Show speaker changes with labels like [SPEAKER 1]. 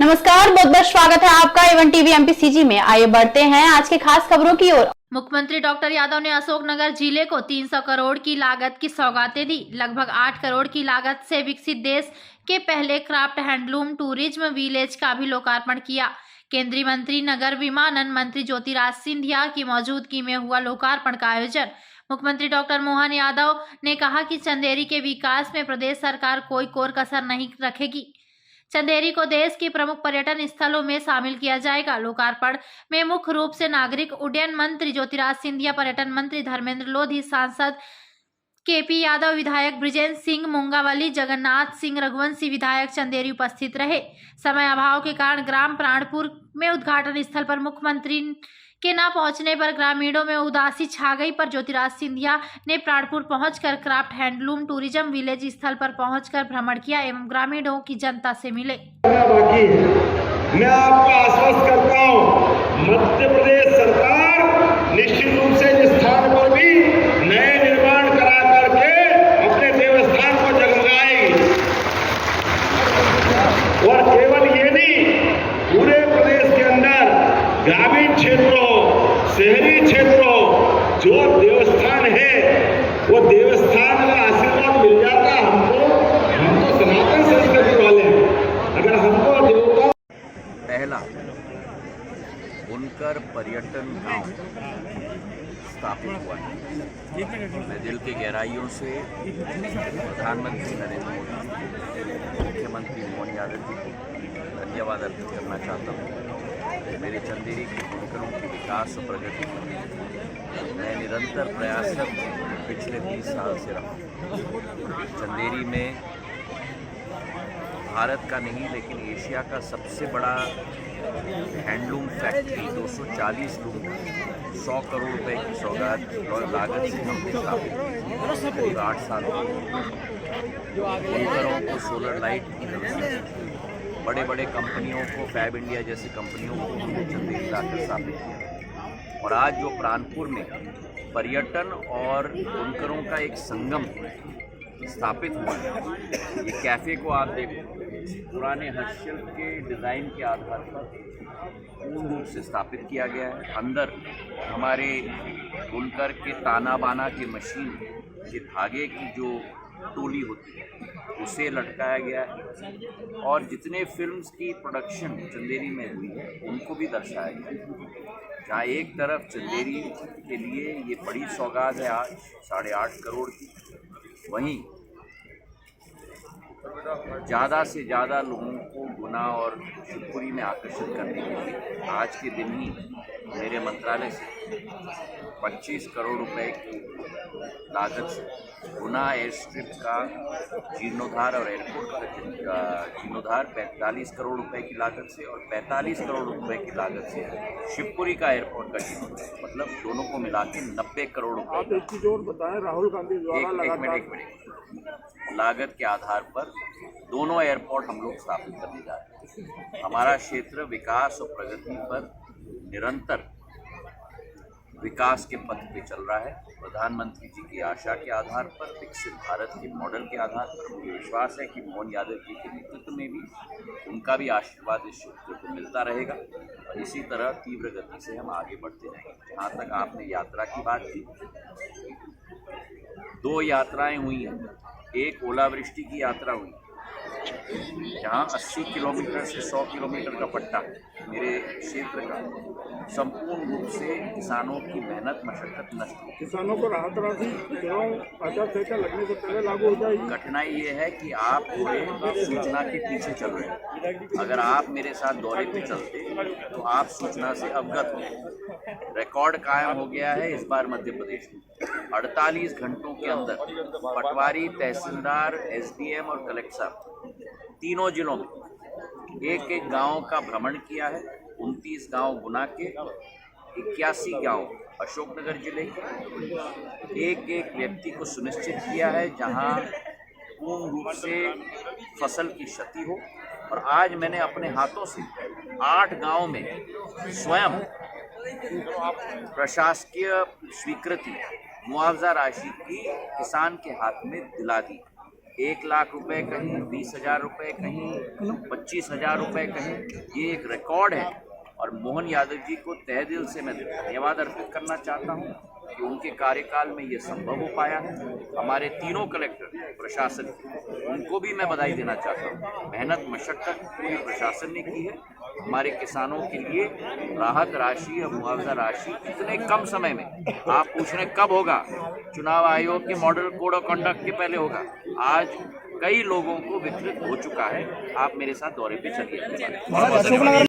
[SPEAKER 1] नमस्कार, बहुत बहुत स्वागत है आपका एवन टीवी एमपीसीजी में। आइए बढ़ते हैं आज के खास खबरों की ओर।
[SPEAKER 2] मुख्यमंत्री डॉक्टर यादव ने अशोकनगर जिले को 300 करोड़ की लागत की सौगातें दी। लगभग 8 करोड़ की लागत से विकसित देश के पहले क्राफ्ट हैंडलूम टूरिज्म विलेज का भी लोकार्पण किया। केंद्रीय मंत्री नगर विमानन मंत्री ज्योतिरादित्य सिंधिया की मौजूदगी में हुआ लोकार्पण का आयोजन। मुख्यमंत्री डॉक्टर मोहन यादव ने कहा कि चंदेरी के विकास में प्रदेश सरकार कोई कोर कसर नहीं रखेगी। चंदेरी को देश के प्रमुख पर्यटन स्थलों में शामिल किया जाएगा। लोकार्पण में मुख्य रूप से नागरिक उड्डयन मंत्री ज्योतिरादित्य सिंधिया, पर्यटन मंत्री धर्मेंद्र लोधी, सांसद केपी यादव, विधायक ब्रिजेंद्र सिंह मुंगावली, जगन्नाथ सिंह रघुवंशी विधायक चंदेरी उपस्थित रहे। समय अभाव के कारण ग्राम प्राणपुर में उद्घाटन स्थल पर मुख्यमंत्री के न पहुंचने पर ग्रामीणों में उदासी छा गई, पर ज्योतिरादित्य सिंधिया ने प्राणपुर पहुंचकर क्राफ्ट हैंडलूम टूरिज्म विलेज स्थल पर पहुंचकर भ्रमण किया एवं ग्रामीणों की जनता से मिले।
[SPEAKER 3] मैं आपको आश्वस्त करता हूं, मध्य प्रदेश सरकार निश्चित रूप से इस स्थान पर भी नए निर्माण करा करके अपने देवस्थान को जगमगाएगी। और केवल ये नहीं, पूरे प्रदेश के अंदर ग्रामीण क्षेत्रों, शहरी क्षेत्रों, जो देवस्थान है वो देवस्थान का आशीर्वाद मिल जाता है हमको। हम तो सनातन संस्कृति वाले हैं। अगर हमको देवता
[SPEAKER 4] पहला बुनकर पर्यटन गांव स्थापित हुआ है। मैं दिल की गहराइयों से प्रधानमंत्री नरेंद्र मोदी, मुख्यमंत्री मोहन यादव जी को धन्यवाद अर्पित करना चाहता हूँ। मेरे चंदेरी के बुनकरों की विकास और प्रगति मैं निरंतर प्रयासरत पिछले 30 साल से रहा हूँ। चंदेरी में भारत का नहीं लेकिन एशिया का सबसे बड़ा हैंडलूम फैक्ट्री 240 लूम 100 करोड़ रुपए की सौगात और लागत से हमने स्थापित की। करीब 8 साल बुनकरों को सोलर लाइट की व्यवस्था, बड़े बड़े कंपनियों को, फैब इंडिया जैसी कंपनियों को हमने चंदेरी लाकर स्थापित किया। और आज जो प्राणपुर में पर्यटन और बुनकरों का एक संगम स्थापित हुआ है, ये कैफ़े को आप देखो, पुराने हस्तशिल्प के डिज़ाइन के आधार पर पूर्ण रूप से स्थापित किया गया है। अंदर हमारे बुनकर के ताना बाना के मशीन के धागे की जो टोली होती है उसे लटकाया गया है। और जितने फिल्म्स की प्रोडक्शन चंदेरी में हुई है उनको भी दर्शाया गया है। जहाँ एक तरफ चंदेरी के लिए ये बड़ी सौगात है आज 8.5 करोड़ की, वहीं ज़्यादा से ज़्यादा लोगों को गुना और शिवपुरी में आकर्षित करने के लिए आज के दिन ही मेरे मंत्रालय से 25 करोड़ रुपए की लागत से गुना एयर स्ट्रिप का जीर्णोद्धार और एयरपोर्ट का जीर्णोद्धार 45 करोड़ रुपए की लागत से और 45 करोड़ रुपए की लागत से शिवपुरी का एयरपोर्ट का जीर्णोद्धार, मतलब दोनों को मिला के 90 करोड़ रुपए।
[SPEAKER 3] आप एक चीज और बताएं, राहुल गांधी द्वारा
[SPEAKER 4] एक मिनट लागत के आधार पर दोनों एयरपोर्ट हम लोग स्थापित करने जा रहे हैं। हमारा क्षेत्र विकास और प्रगति पर निरंतर विकास के पथ पे चल रहा है। प्रधानमंत्री जी की आशा के आधार पर, विकसित भारत के मॉडल के आधार पर मुझे विश्वास है कि मोहन यादव जी के नेतृत्व में भी उनका भी आशीर्वाद इस क्षेत्र को मिलता रहेगा और इसी तरह तीव्र गति से हम आगे बढ़ते रहेंगे। जहाँ तक आपने यात्रा की बात की, 2 यात्राएं हुई हैं। एक ओलावृष्टि की यात्रा हुई जहाँ 80 किलोमीटर से 100 किलोमीटर का पट्टा मेरे क्षेत्र का संपूर्ण रूप से किसानों की मेहनत मशक्कत नष्ट हुई।
[SPEAKER 3] किसानों को राहत राशि आचार संहिता लगने से पहले लागू हो जाएगी।
[SPEAKER 4] कठिनाई ये है कि आप पूरे सूचना के पीछे चल रहे हैं। अगर आप मेरे साथ दौरे पे चलते तो आप सूचना से अवगत हो। रिकॉर्ड कायम हो गया है इस बार मध्य प्रदेश में। 48 घंटों के अंदर पटवारी, तहसीलदार, एसडीएम और कलेक्टर तीनों जिलों में एक गांव का भ्रमण किया है। 29 गांव गुना के, 81 गांव अशोकनगर जिले के, एक व्यक्ति को सुनिश्चित किया है जहां पूर्ण रूप से फसल की क्षति हो। और आज मैंने अपने हाथों से 8 गांव में स्वयं प्रशासकीय स्वीकृति मुआवजा राशि की किसान के हाथ में दिला दी। 1 लाख रुपए कहीं, 20,000 रुपए कहीं, 25,000 रुपए कहीं, ये एक रिकॉर्ड है। और मोहन यादव जी को तहे दिल से मैं धन्यवाद अर्पित करना चाहता हूँ कि उनके कार्यकाल में ये संभव हो पाया। हमारे तीनों कलेक्टर प्रशासन, उनको भी मैं बधाई देना चाहता हूँ। मेहनत मशक्कत पूरी प्रशासन ने की है। हमारे किसानों के लिए राहत राशि और मुआवजा राशि इतने कम समय में, आप पूछ रहे कब होगा, चुनाव आयोग के मॉडल कोड ऑफ कंडक्ट के पहले होगा। आज कई लोगों को वितरित हो चुका है। आप मेरे साथ दौरे पे चलिए।